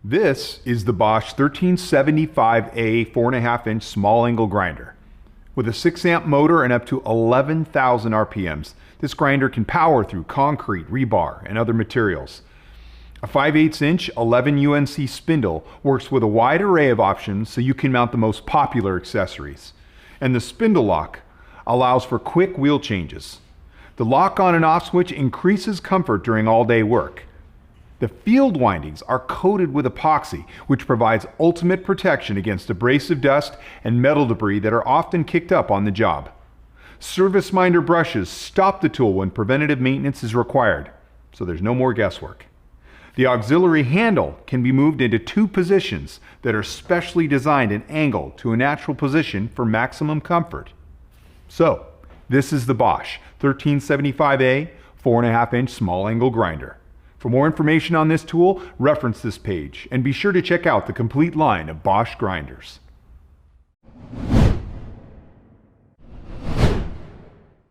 This is the Bosch 1375A 4.5-inch small angle grinder. With a 6-amp motor and up to 11,000 RPMs, this grinder can power through concrete, rebar, and other materials. A 5/8-inch 11 UNC spindle works with a wide array of options so you can mount the most popular accessories. And the spindle lock allows for quick wheel changes. The lock on and off switch increases comfort during all-day work. The field windings are coated with epoxy, which provides ultimate protection against abrasive dust and metal debris that are often kicked up on the job. Service minder brushes stop the tool when preventative maintenance is required, so there's no more guesswork. The auxiliary handle can be moved into 2 positions that are specially designed and angled to a natural position for maximum comfort. So, this is the Bosch 1375A 4.5-inch small angle grinder. For more information on this tool, reference this page and be sure to check out the complete line of Bosch grinders.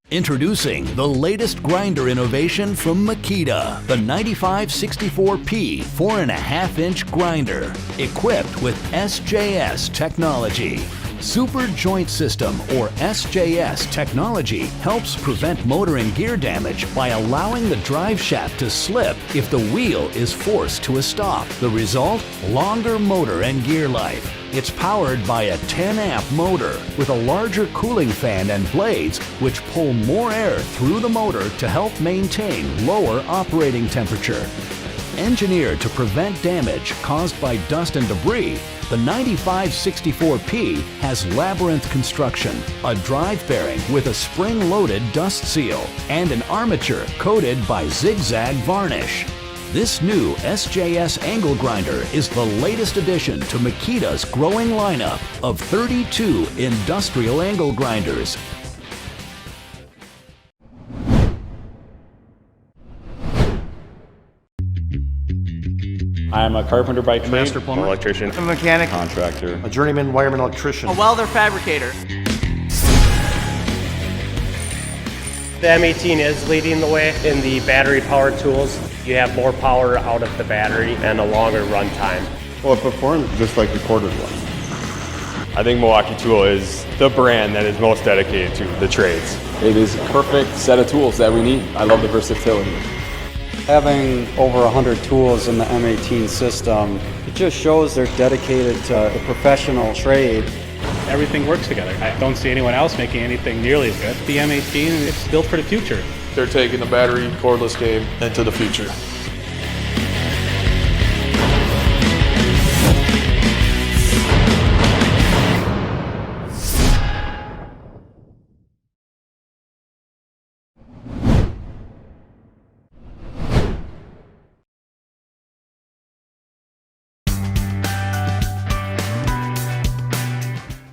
Introducing the latest grinder innovation from Makita, the 9564P 4.5-inch grinder, equipped with SJS technology. Super Joint System, or SJS technology, helps prevent motor and gear damage by allowing the drive shaft to slip if the wheel is forced to a stop. The result? Longer motor and gear life. It's powered by a 10-amp motor with a larger cooling fan and blades which pull more air through the motor to help maintain lower operating temperature. Engineered to prevent damage caused by dust and debris, the 9564P has labyrinth construction, a drive bearing with a spring-loaded dust seal, and an armature coated by zigzag varnish. This new SJS angle grinder is the latest addition to Makita's growing lineup of 32 industrial angle grinders. I'm a carpenter by trade, master plumber, electrician, a mechanic, contractor, a journeyman wireman electrician, a welder fabricator. The M18 is leading the way in the battery-powered tools. You have more power out of the battery and a longer run time. Well, it performs just like the corded one. I think Milwaukee Tool is the brand that is most dedicated to the trades. It is a perfect set of tools that we need. I love the versatility. Having over 100 tools in the M18 system, it just shows they're dedicated to a professional trade. Everything works together. I don't see anyone else making anything nearly as good. The M18 is built for the future. They're taking the battery cordless game into the future.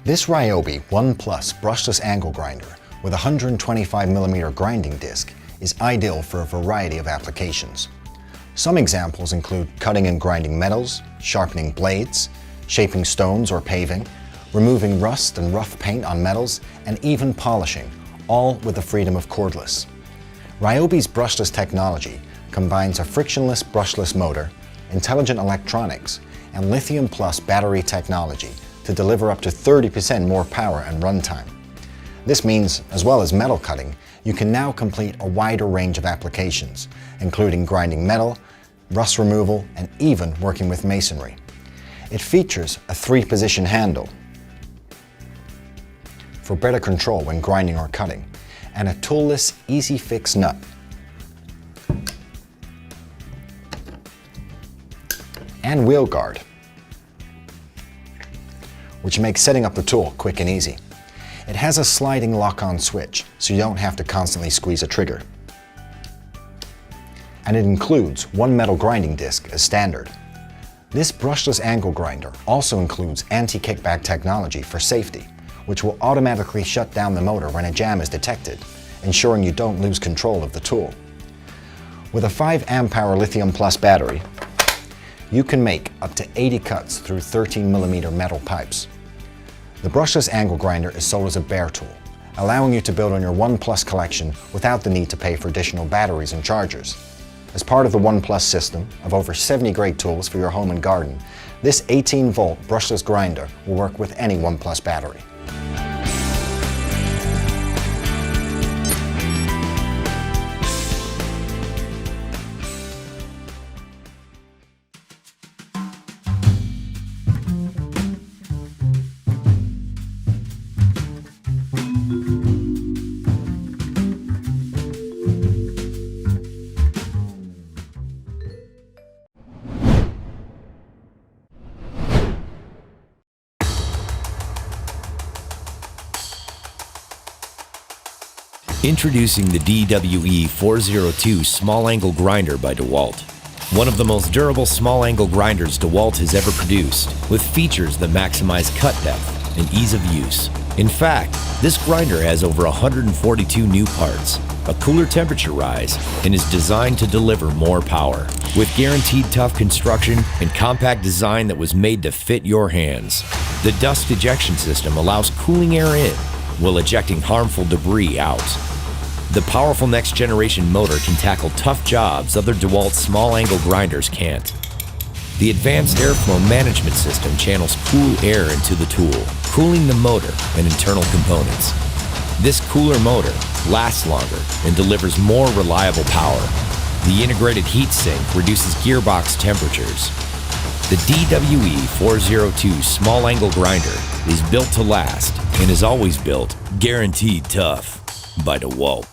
This Ryobi One Plus brushless angle grinder with a 125mm grinding disc is ideal for a variety of applications. Some examples include cutting and grinding metals, sharpening blades, shaping stones or paving, removing rust and rough paint on metals, and even polishing, all with the freedom of cordless. Ryobi's brushless technology combines a frictionless brushless motor, intelligent electronics, and lithium plus battery technology to deliver up to 30% more power and runtime. This means, as well as metal cutting, you can now complete a wider range of applications, including grinding metal, rust removal, and even working with masonry. It features a 3-position handle for better control when grinding or cutting, and a toolless, easy-fix nut. And wheel guard, which makes setting up the tool quick and easy. It has a sliding lock-on switch, so you don't have to constantly squeeze a trigger. And it includes one metal grinding disc as standard. This brushless angle grinder also includes anti-kickback technology for safety, which will automatically shut down the motor when a jam is detected, ensuring you don't lose control of the tool. With a 5-amp-hour lithium plus battery, you can make up to 80 cuts through 13mm metal pipes. The brushless angle grinder is sold as a bare tool, allowing you to build on your One Plus collection without the need to pay for additional batteries and chargers. As part of the One Plus system of over 70 great tools for your home and garden, this 18-volt brushless grinder will work with any One Plus battery. Introducing the DWE-402 small angle grinder by DEWALT. One of the most durable small angle grinders DEWALT has ever produced, with features that maximize cut depth and ease of use. In fact, this grinder has over 142 new parts, a cooler temperature rise, and is designed to deliver more power. With guaranteed tough construction and compact design that was made to fit your hands. The dust ejection system allows cooling air in while ejecting harmful debris out. The powerful next-generation motor can tackle tough jobs other DEWALT small-angle grinders can't. The advanced airflow management system channels cool air into the tool, cooling the motor and internal components. This cooler motor lasts longer and delivers more reliable power. The integrated heat sink reduces gearbox temperatures. The DWE-402 small-angle grinder is built to last and is always built guaranteed tough by DEWALT.